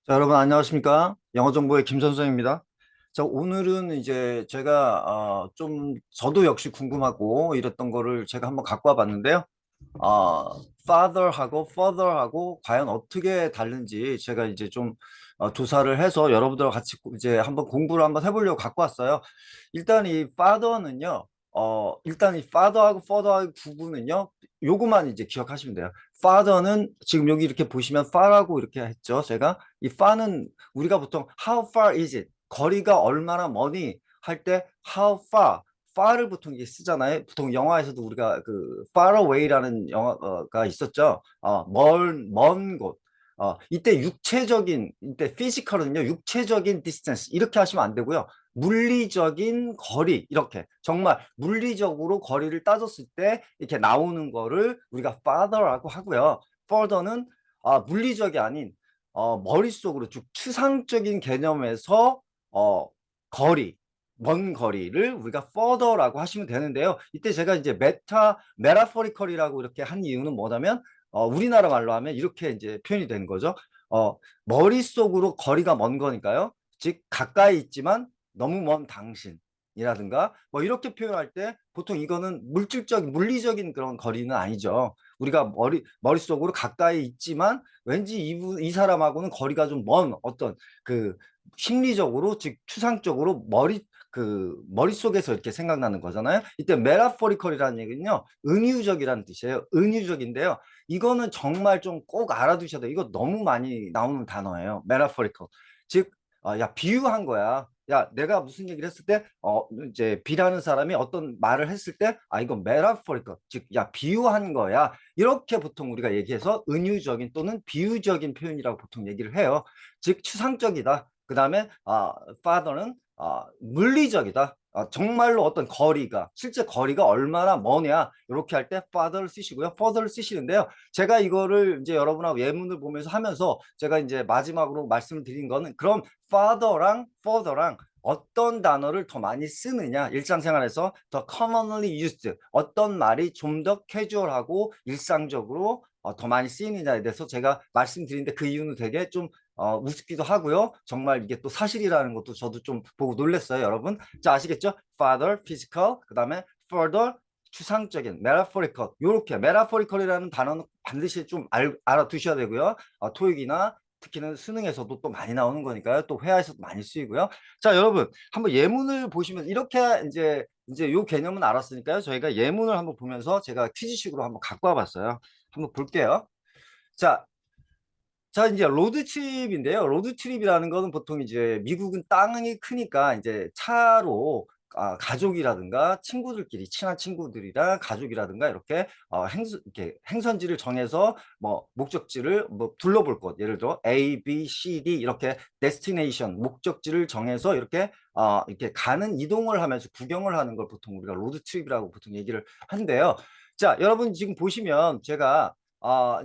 자, 여러분 안녕하십니까? 영어 정보의 김 선생입니다. 자, 오늘은 이제 제가 좀 저도 역시 궁금하고 이랬던 거를 제가 한번 갖고 와봤는데요. father하고 father하고 과연 어떻게 다른지 제가 이제 좀 조사를 해서 여러분들과 같이 이제 한번 공부를 한번 해보려고 갖고 왔어요. 일단 이 father는요, 일단 이 father하고 father의 구분은요, 요거만 이제 기억하시면 돼요. father는 지금 여기 이렇게 보시면 far라고 이렇게 했죠. 제가 이 far는 우리가 보통 how far is it? 거리가 얼마나 머니 할 때 how far far를 보통 이게 쓰잖아요. 보통 영화에서도 우리가 그 far away라는 영화가 있었죠. 먼 곳. 이때 육체적인, 이때 physical은요, 육체적인 distance 이렇게 하시면 안 되고요. 물리적인 거리, 이렇게 정말 물리적으로 거리를 따졌을 때 이렇게 나오는 거를 우리가 farther라고 하고요. further는 물리적이 아닌 머릿속으로 쭉 추상적인 개념에서 거리, 먼 거리를 우리가 further라고 하시면 되는데요. 이때 제가 이제 메타포리컬이라고 이렇게 한 이유는 뭐냐면 우리나라 말로 하면 이렇게 이제 표현이 된 거죠. 어, 머릿속으로 거리가 먼 거니까요. 즉 가까이 있지만 너무 먼 당신이라든가 뭐 이렇게 표현할 때 보통 이거는 물질적인 물리적인 그런 거리는 아니죠. 우리가 머릿속으로 가까이 있지만 왠지 이 사람하고는 거리가 좀 먼 어떤 그 심리적으로 즉 추상적으로 머릿속에서 이렇게 생각나는 거잖아요. 이때 메타포리컬이라는 얘기는요. 은유적이라는 뜻이에요. 은유적인데요. 이거는 정말 좀 꼭 알아두셔야 돼요. 이거 너무 많이 나오는 단어예요. 메타포리컬. 즉 야, 비유한 거야. 야, 내가 무슨 얘기를 했을 때, 이제 B라는 사람이 어떤 말을 했을 때, 이건 메타포리컬. 즉, 야, 비유한 거야. 이렇게 보통 우리가 얘기해서 은유적인 또는 비유적인 표현이라고 보통 얘기를 해요. 즉, 추상적이다. 그 다음에, father는, 물리적이다. 정말로 어떤 거리가, 실제 거리가 얼마나 머냐. 이렇게 할 때 father를 쓰시고요. further를 쓰시는데요. 제가 이거를 이제 여러분하고 예문을 보면서 하면서 제가 이제 마지막으로 말씀을 드린 거는 그럼 father랑 further랑 어떤 단어를 더 많이 쓰느냐 일상생활에서 더 commonly used 어떤 말이 좀 더 캐주얼하고 일상적으로 더 많이 쓰이느냐에 대해서 제가 말씀드리는데 그 이유는 되게 좀 우습기도 하고요. 정말 이게 또 사실이라는 것도 저도 좀 보고 놀랐어요, 여러분. 자, 아시겠죠? father, physical, 그 다음에 further, 추상적인, metaphorical. 요렇게 metaphorical이라는 단어는 반드시 좀 알아두셔야 되고요. 토익이나 특히는 수능에서도 또 많이 나오는 거니까요. 또 회화에서도 많이 쓰이고요. 자, 여러분, 한번 예문을 보시면 이렇게 이제 요 개념은 알았으니까요. 저희가 예문을 한번 보면서 제가 퀴즈식으로 한번 갖고 와봤어요. 한번 볼게요. 자, 자, 이제 로드트립인데요. 로드트립이라는 거는 보통 이제 미국은 땅이 크니까 이제 차로 가족이라든가 친구들끼리 친한 친구들이랑 가족이라든가 이렇게 이렇게 행선지를 정해서 뭐 목적지를 뭐 둘러볼 곳 예를 들어 A, B, C, D 이렇게 데스티네이션 목적지를 정해서 이렇게 가는 이동을 하면서 구경을 하는 걸 보통 우리가 로드트립이라고 보통 얘기를 한대요. 자, 여러분 지금 보시면 제가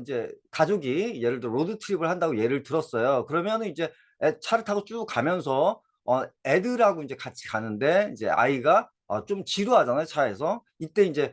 이제 가족이 예를 들어 로드트립을 한다고 예를 들었어요. 그러면은 이제 차를 타고 쭉 가면서 애들하고 이제 같이 가는데 이제 아이가 좀 지루하잖아요, 차에서. 이때 이제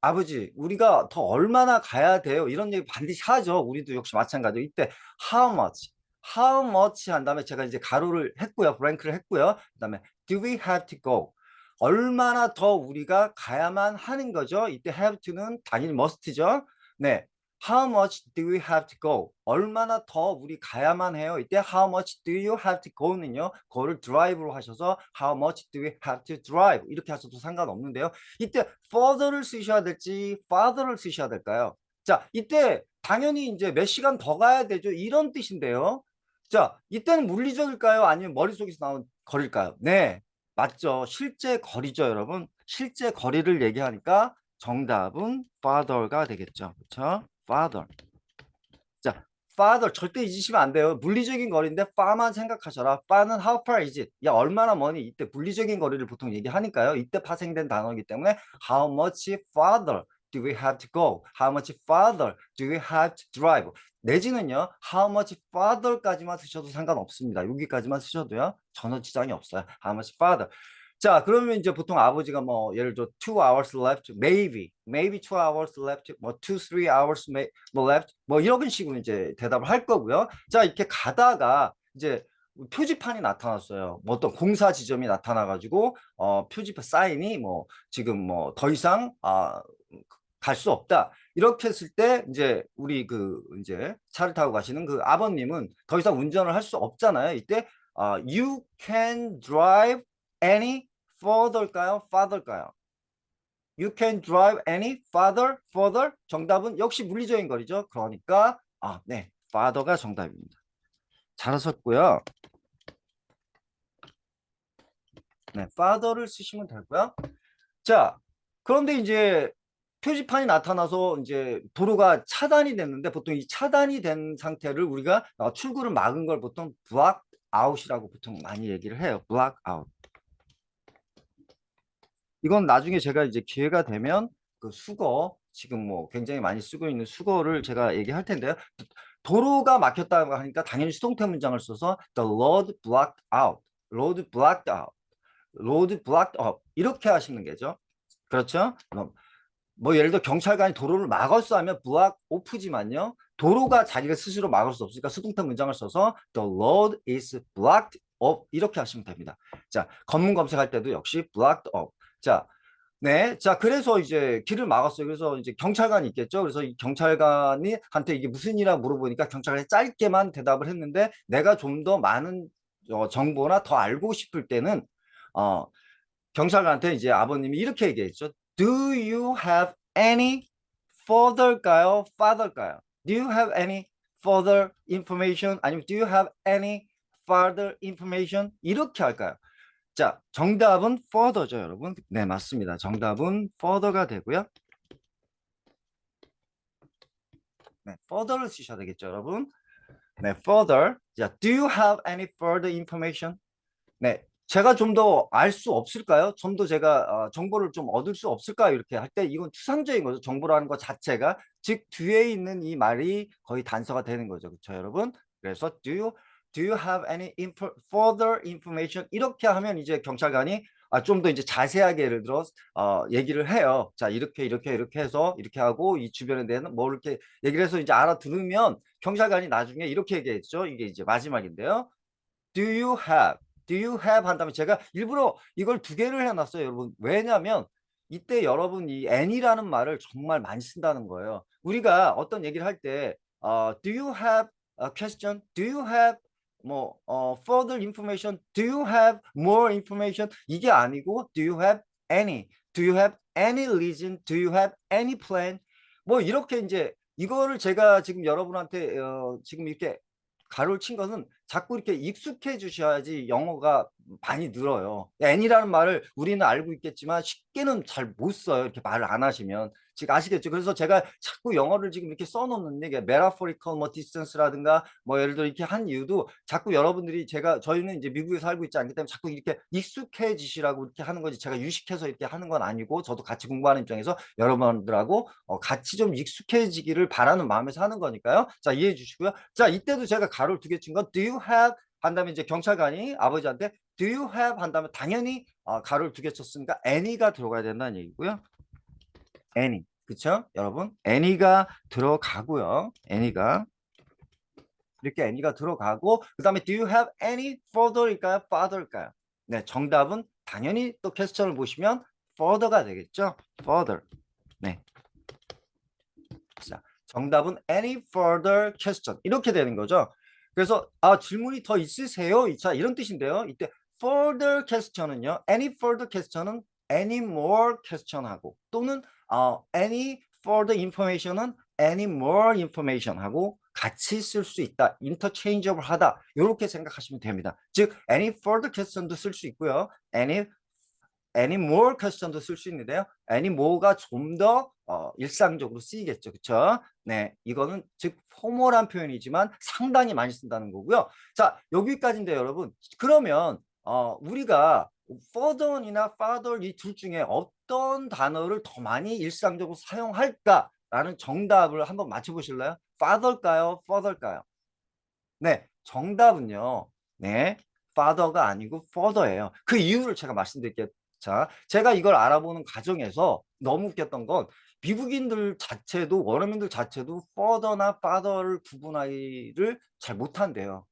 아버지, 우리가 더 얼마나 가야 돼요? 이런 얘기 반드시 하죠. 우리도 역시 마찬가지로. 이때 how much, how much 한 다음에 제가 이제 가로를 했고요. 브랭크를 했고요. 그다음에 do we have to go? 얼마나 더 우리가 가야만 하는 거죠. 이때 have to는 당연히 must죠. 네. How much do we have to go? 얼마나 더 우리 가야만 해요? 이때 how much do you have to go는요. go를 drive로 하셔서 how much do we have to drive? 이렇게 하셔도 상관없는데요. 이때 further를 쓰셔야 될지 father를 쓰셔야 될까요? 자, 이때 당연히 이제 몇 시간 더 가야 되죠. 이런 뜻인데요. 자, 이때는 물리적일까요? 아니면 머릿속에서 나온 거리일까요? 네, 맞죠. 실제 거리죠, 여러분. 실제 거리를 얘기하니까 정답은 father가 되겠죠. 그렇죠? father. 자, father 절대 잊으시면 안 돼요. 물리적인 거리인데 far만 생각하셔라. far는 how far is it? 야, 얼마나 머니? 이때 물리적인 거리를 보통 얘기하니까요. 이때 파생된 단어이기 때문에 how much farther do we have to go? How much farther do we have to drive? 내지는요. how much farther까지만 쓰셔도 상관없습니다. 여기까지만 쓰셔도요. 전혀 지장이 없어요. how much farther. 자, 그러면 이제 보통 아버지가 뭐 예를 들어 2 hours left, maybe 2 hours left, 뭐 2, 3 hours 뭐 left, 뭐 이런 식으로 이제 대답을 할 거고요. 자, 이렇게 가다가 이제 표지판이 나타났어요. 뭐 어떤 공사 지점이 나타나가지고 표지판 사인이 뭐 지금 뭐 더 이상 갈 수 없다. 이렇게 했을 때 이제 우리 그 이제 차를 타고 가시는 그 아버님은 더 이상 운전을 할 수 없잖아요. 이때 you can drive any further일까요? farther일까요? You can drive any further. 정답은 역시 물리적인 거리죠. 그러니까 네, farther가 정답입니다. 잘하셨고요. 네, farther를 쓰시면 되고요. 자, 그런데 이제 표지판이 나타나서 이제 도로가 차단이 됐는데 보통 이 차단이 된 상태를 우리가 출구를 막은 걸 보통 block out이라고 보통 많이 얘기를 해요. block out. 이건 나중에 제가 이제 기회가 되면 그 수거 지금 뭐 굉장히 많이 쓰고 있는 수거를 제가 얘기할 텐데요. 도로가 막혔다고 하니까 당연히 수동태 문장을 써서 the road blocked out, road blocked out, road blocked up 이렇게 하시는 거죠. 그렇죠? 뭐 예를 들어 경찰관이 도로를 막았어 하면 block off지만요. 도로가 자기가 스스로 막을 수 없으니까 수동태 문장을 써서 the road is blocked up 이렇게 하시면 됩니다. 자, 검문 검색할 때도 역시 blocked up. 자, 네. 자, 그래서 이제 길을 막았어요. 그래서 이제 경찰관이 있겠죠. 그래서 이 경찰관이 한테 이게 무슨 일이라 물어보니까 경찰관이 짧게만 대답을 했는데 내가 좀 더 많은 정보나 더 알고 싶을 때는 어, 경찰관한테 이제 아버님이 이렇게 얘기했죠. Do you have any further일까요? father일까요? Do you have any further information? 아니면 do you have any further information? 이렇게 할까요? 자, 정답은 further죠, 여러분. 네, 맞습니다. 정답은 further가 되고요. 네, further를 쓰셔야 되겠죠, 여러분. 네, further. 자, do you have any further information? 네, 제가 좀 더 알 수 없을까요? 좀 더 제가 정보를 좀 얻을 수 없을까요? 이렇게 할 때 이건 추상적인 거죠. 정보라는 것 자체가. 즉, 뒤에 있는 이 말이 거의 단서가 되는 거죠. 그렇죠, 여러분? 그래서 do you have any further information? 이렇게 하면 이제 경찰관이 좀 더 이제 자세하게 예를 들어 얘기를 해요. 자, 이렇게 해서 이렇게 하고 이 주변에 대한 뭐 이렇게 얘기를 해서 이제 알아들으면 경찰관이 나중에 이렇게 얘기했죠. 이게 이제 마지막인데요. Do you have? Do you have 한다면 제가 일부러 이걸 두 개를 해놨어요, 여러분. 왜냐하면 이때 여러분 이 any라는 말을 정말 많이 쓴다는 거예요. 우리가 어떤 얘기를 할 때 do you have a question? Do you have 뭐 further information? Do you have more information? 이게 아니고 do you have any? Do you have any reason? Do you have any plan? 뭐 이렇게 이제 이거를 제가 지금 여러분한테 지금 이렇게 가로를 친 것은 자꾸 이렇게 익숙해 주셔야지 영어가 많이 늘어요. N이라는 말을 우리는 알고 있겠지만 쉽게는 잘 못 써요. 이렇게 말을 안 하시면. 지금 아시겠죠? 그래서 제가 자꾸 영어를 지금 이렇게 써놓는 게 metaphorical 뭐 distance라든가 뭐 예를 들어 이렇게 한 이유도 자꾸 여러분들이 저희는 이제 미국에 살고 있지 않기 때문에 자꾸 이렇게 익숙해지시라고 이렇게 하는 거지 제가 유식해서 이렇게 하는 건 아니고 저도 같이 공부하는 입장에서 여러분들하고 같이 좀 익숙해지기를 바라는 마음에서 하는 거니까요. 자, 이해해 주시고요. 자, 이때도 제가 가로를 두 개 친 건 do you have 한다면 이제 경찰관이 아버지한테 do you have 한다면 당연히 가로를 두 개 쳤으니까 any가 들어가야 된다는 얘기고요. any. 그쵸? 여러분? any가 들어가고요. any가 이렇게 any가 들어가고 그 다음에 do you have any further일까요? farther일까요? 네, 정답은 당연히 또 퀘스천을 보시면 further가 되겠죠? further. 네. 자, 정답은 any further question 이렇게 되는 거죠. 그래서 질문이 더 있으세요? 자, 이런 뜻인데요. 이때 further question은요. any further question은 any more question하고 또는 any further information은 any more information하고 같이 쓸 수 있다. interchangeable 하다. 이렇게 생각하시면 됩니다. 즉 any further question도 쓸 수 있고요. any more question도 쓸 수 있는데요. any more가 좀 더 일상적으로 쓰이겠죠. 그쵸? 네, 이거는 즉 포멀한 표현이지만 상당히 많이 쓴다는 거고요. 자, 여기까지인데 여러분. 그러면 우리가 further이나 farther 이 둘 중에 어떤 단어를 더 많이 일상적으로 사용할까라는 정답을 한번 맞춰보실래요? farther일까요? further일까요? 네, 정답은요. 네, father가 아니고 further예요. 그 이유를 제가 말씀드릴게요. 자, 제가 이걸 알아보는 과정에서 너무 웃겼던 건 미국인들 자체도 원어민들 자체도 further나 father를 구분하기를 잘 못한대요.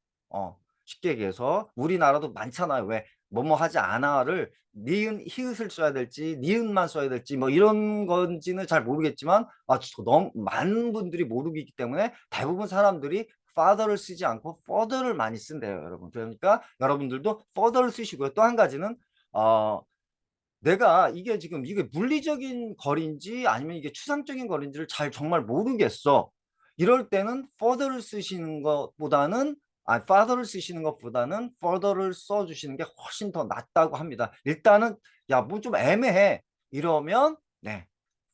쉽게 얘기해서 우리나라도 많잖아요. 왜 뭐뭐 하지 않아를 니은 히읗을 써야 될지 니은만 써야 될지 뭐 이런 건지는 잘 모르겠지만 너무 많은 분들이 모르기 때문에 대부분 사람들이 father를 쓰지 않고 further를 많이 쓴대요, 여러분. 그러니까 여러분들도 further를 쓰시고요. 또 한 가지는 어 내가 이게 지금 이게 물리적인 거리인지 아니면 이게 추상적인 거리인지를 잘 정말 모르겠어. 이럴 때는 further를 쓰시는 것보다는 father를 쓰시는 것보다는 further를 써주시는 게 훨씬 더 낫다고 합니다. 일단은 야, 뭐 좀 애매해. 이러면 네,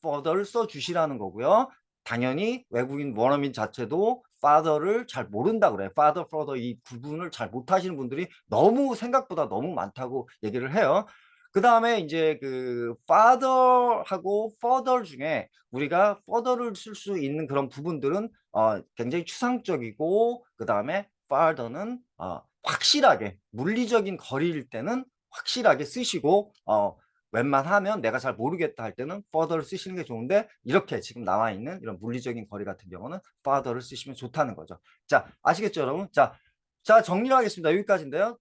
further를 써주시라는 거고요. 당연히 외국인 원어민 자체도 father를 잘 모른다 그래요. father, further 이 구분을 잘 못하시는 분들이 너무 생각보다 너무 많다고 얘기를 해요. 그 다음에 이제 그 father하고 further 중에 우리가 further를 쓸 수 있는 그런 부분들은 굉장히 추상적이고 그 다음에 farther는 확실하게 물리적인 거리일 때는 확실하게 쓰시고 웬만하면 내가 잘 모르겠다 할 때는 further를 쓰시는 게 좋은데 이렇게 지금 나와 있는 이런 물리적인 거리 같은 경우는 farther를 쓰시면 좋다는 거죠. 자, 아시겠죠, 여러분? 자, 정리를 하겠습니다. 여기까지인데요.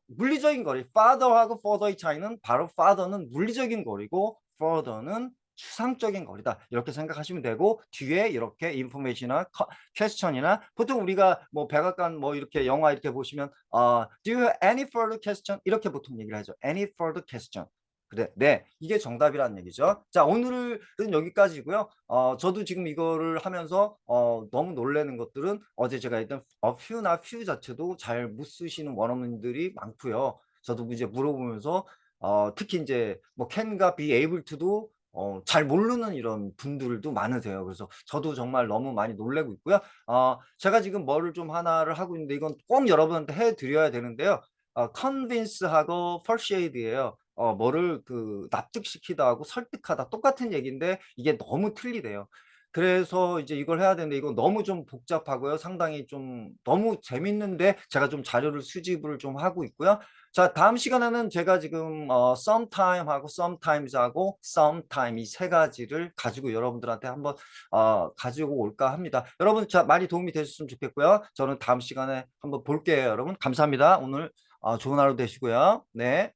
물리적인 거리, father하고 further의 차이는 바로 father는 물리적인 거리고 further는 추상적인 거리다. 이렇게 생각하시면 되고 뒤에 이렇게 인포메이션이나 퀘스천이나 보통 우리가 뭐 백악관 뭐 이렇게 영화 이렇게 보시면 do you have any further question? 이렇게 보통 얘기를 하죠. any further question. 그래, 네, 이게 정답이라는 얘기죠. 자, 오늘은 여기까지고요. 저도 지금 이거를 하면서 너무 놀라는 것들은 어제 제가 일단 few나 few 자체도 잘 못 쓰시는 원어민들이 많고요. 저도 이제 물어보면서 특히 이제 뭐 can과 be able to도 잘 모르는 이런 분들도 많으세요. 그래서 저도 정말 너무 많이 놀래고 있고요. 제가 지금 뭐를 좀 하나를 하고 있는데 이건 꼭 여러분한테 해드려야 되는데요. convince하고 persuade예요. 뭐를 그 납득시키다 하고 설득하다 똑같은 얘기인데 이게 너무 틀리대요. 그래서 이제 이걸 해야 되는데 이거 너무 좀 복잡하고요. 상당히 좀 너무 재밌는데 제가 좀 자료를 수집을 좀 하고 있고요. 자, 다음 시간에는 제가 지금 sometime하고 sometimes하고 sometime 이 세 가지를 가지고 여러분들한테 한번 가지고 올까 합니다. 여러분 자 많이 도움이 되셨으면 좋겠고요. 저는 다음 시간에 한번 볼게요, 여러분. 감사합니다. 오늘 좋은 하루 되시고요. 네.